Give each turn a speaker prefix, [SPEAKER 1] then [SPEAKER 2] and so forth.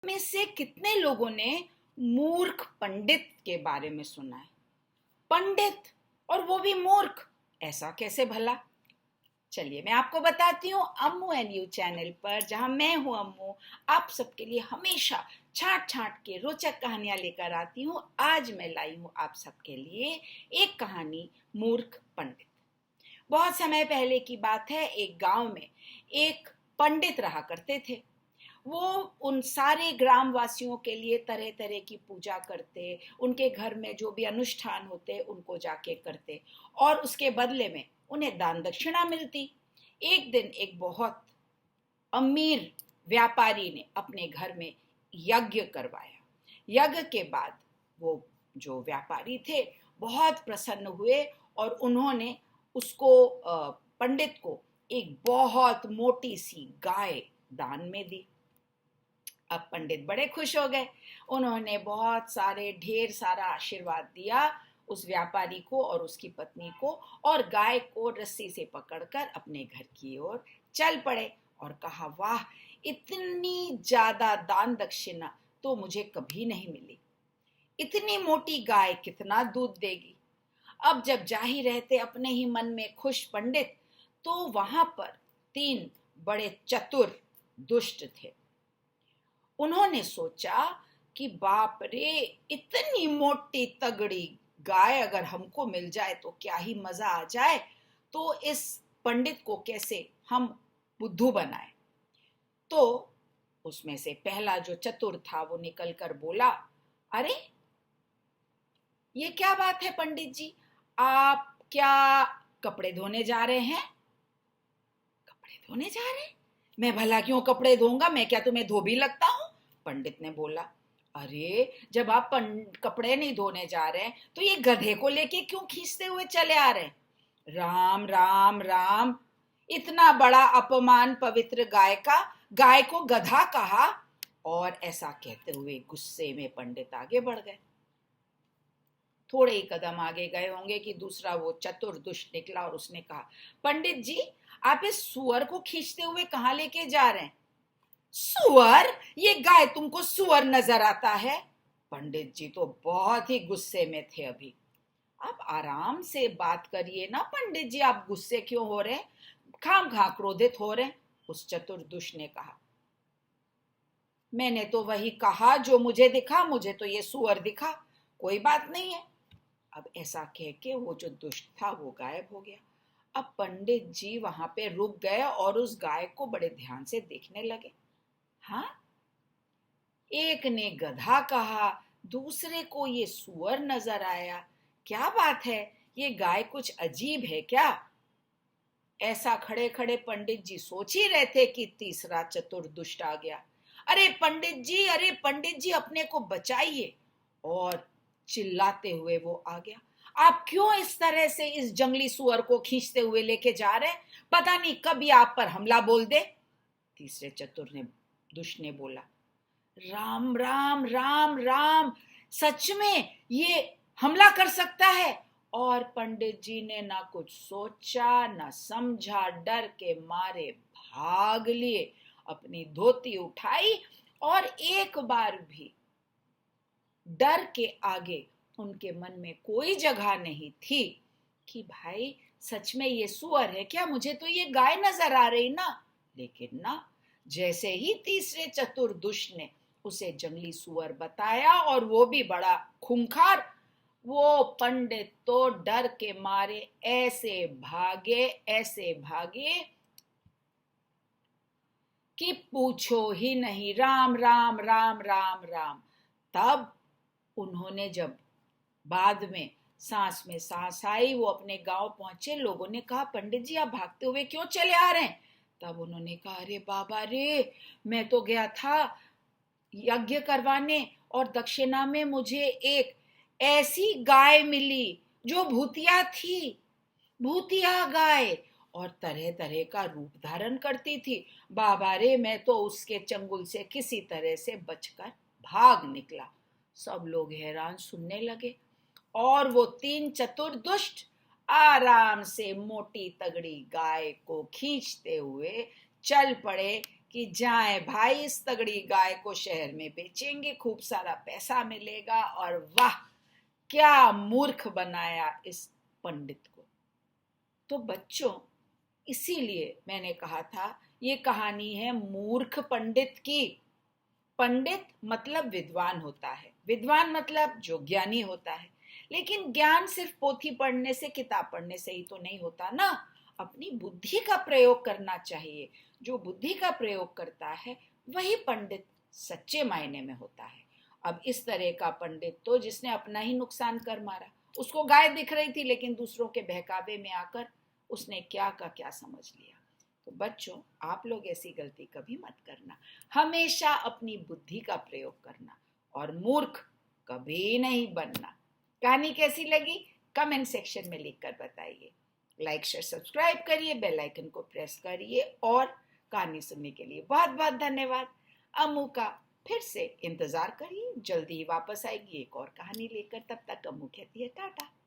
[SPEAKER 1] में से कितने लोगों ने मूर्ख पंडित के बारे में सुना है? पंडित और वो भी मूर्ख, ऐसा कैसे भला? चलिए मैं आपको बताती हूँ अम्मू एंड यू चैनल पर, जहां मैं हूँ अम्मू, आप सबके लिए हमेशा छांट छांट के रोचक कहानियां लेकर आती हूँ। आज मैं लाई हूँ आप सबके लिए एक कहानी, मूर्ख पंडित। बहुत समय पहले की बात है। एक गांव में एक पंडित रहा करते थे। वो उन सारे ग्रामवासियों के लिए तरह तरह की पूजा करते, उनके घर में जो भी अनुष्ठान होते उनको जाके करते और उसके बदले में उन्हें दान दक्षिणा मिलती। एक दिन एक बहुत अमीर व्यापारी ने अपने घर में यज्ञ करवाया। यज्ञ के बाद वो जो व्यापारी थे बहुत प्रसन्न हुए और उन्होंने उसको पंडित को एक बहुत मोटी सी गाय दान में दी। अब पंडित बड़े खुश हो गए। उन्होंने बहुत सारे ढेर सारा आशीर्वाद दिया उस व्यापारी को और उसकी पत्नी को, और गाय को रस्सी से पकड़कर अपने घर की ओर चल पड़े और कहा, वाह, इतनी ज्यादा दान दक्षिणा तो मुझे कभी नहीं मिली। इतनी मोटी गाय कितना दूध देगी। अब जब जा ही रहते अपने ही मन में खुश पंडित, तो वहां पर 3 बड़े चतुर दुष्ट थे। उन्होंने सोचा कि बाप रे, इतनी मोटी तगड़ी गाय अगर हमको मिल जाए तो क्या ही मजा आ जाए। तो इस पंडित को कैसे हम बुद्धू बनाए। तो उसमें से पहला जो चतुर था वो निकल कर बोला, अरे ये क्या बात है पंडित जी, आप क्या कपड़े धोने जा रहे हैं? कपड़े धोने जा रहे हैं? मैं भला क्यों कपड़े धोऊंगा, मैं क्या तुम्हें धोबी लगता हूं? पंडित ने बोला, अरे जब आप कपड़े नहीं धोने जा रहे हैं तो ये गधे को लेके क्यों खींचते हुए चले आ रहे हैं? राम राम राम, इतना बड़ा अपमान पवित्र गाय का, गाय को गधा कहा। और ऐसा कहते हुए गुस्से में पंडित आगे बढ़ गए। थोड़े ही कदम आगे गए होंगे कि दूसरा वो चतुर दुष्ट निकला और उसने कहा, पंडित जी, आप इस सुअर को खींचते हुए कहां लेके जा रहे हैं? सुअर? ये गाय तुमको सुअर नजर आता है? पंडित जी तो बहुत ही गुस्से में थे अभी। आप आराम से बात करिए ना पंडित जी, आप गुस्से क्यों हो रहे हैं, खाम खा क्रोधित हो रहे हैं? उस चतुर दुष्ट ने कहा, मैंने तो वही कहा जो मुझे दिखा, मुझे तो ये सुअर दिखा, कोई बात नहीं है। अब ऐसा कह के वो जो दुष्ट था वो गायब हो गया। अब पंडित जी वहां पे रुक गए और उस गाय को बड़े ध्यान से देखने लगे। हाँ, एक ने गधा कहा, दूसरे को ये सुअर नजर आया। क्या बात है, ये गाय कुछ अजीब है क्या? ऐसा खड़े खड़े पंडित जी सोच ही रहे थे कि तीसरा चतुर दुष्ट आ गया। अरे पंडित जी, अरे पंडित जी, अपने को बचाइए। और चिल्लाते हुए वो आ गया। आप क्यों इस तरह से इस जंगली सुअर को खींचते हुए लेके जा रहे हैं? पता नहीं कब ये आप पर हमला बोल दे। तीसरे चतुर ने दुष्ट ने बोला, राम राम राम राम, सच में ये हमला कर सकता है? और पंडित जी ने ना कुछ सोचा ना समझा, डर के मारे भाग लिए, अपनी धोती उठाई और एक बार भी डर के आगे उनके मन में कोई जगह नहीं थी कि भाई सच में ये सुअर है क्या, मुझे तो ये गाय नजर आ रही ना। लेकिन ना, जैसे ही तीसरे चतुर दुष्ट ने उसे जंगली सुअर बताया, और वो भी बड़ा खूंखार, वो पंडित तो डर के मारे ऐसे भागे कि पूछो ही नहीं। राम राम राम राम राम। तब उन्होंने जब बाद में सांस आई, वो अपने गांव पहुंचे। लोगों ने कहा, पंडित जी आप भागते हुए क्यों चले आ रहे हैं? तब उन्होंने कहा, अरे बाबा रे, मैं तो गया था यज्ञ करवाने और दक्षिणा में मुझे एक ऐसी गाय मिली जो भूतिया थी, भूतिया गाय, और तरह तरह का रूप धारण करती थी। बाबा रे, मैं तो उसके चंगुल से किसी तरह से बचकर भाग निकला। सब लोग हैरान सुनने लगे और वो 3 चतुर दुष्ट आराम से मोटी तगड़ी गाय को खींचते हुए चल पड़े कि जाए भाई इस तगड़ी गाय को शहर में बेचेंगे, खूब सारा पैसा मिलेगा। और वाह, क्या मूर्ख बनाया इस पंडित को। तो बच्चों, इसीलिए मैंने कहा था ये कहानी है मूर्ख पंडित की। पंडित मतलब विद्वान होता है, विद्वान मतलब जो ज्ञानी होता है। लेकिन ज्ञान सिर्फ पोथी पढ़ने से, किताब पढ़ने से ही तो नहीं होता ना। अपनी बुद्धि का प्रयोग करना चाहिए। जो बुद्धि का प्रयोग करता है वही पंडित सच्चे मायने में होता है। अब इस तरह का पंडित तो जिसने अपना ही नुकसान कर मारा। उसको गाय दिख रही थी लेकिन दूसरों के बहकावे में आकर उसने क्या का क्या समझ लिया। तो बच्चों, आप लोग ऐसी गलती कभी मत करना। हमेशा अपनी बुद्धि का प्रयोग करना और मूर्ख कभी नहीं बनना। कहानी कैसी लगी कमेंट सेक्शन में लिखकर बताइए। लाइक शेयर सब्सक्राइब करिए, बेल आइकन को प्रेस करिए और कहानी सुनने के लिए बहुत बहुत धन्यवाद। अम्मू का फिर से इंतजार करिए, जल्दी ही वापस आएगी एक और कहानी लेकर। तब तक अम्मू कहती है टाटा।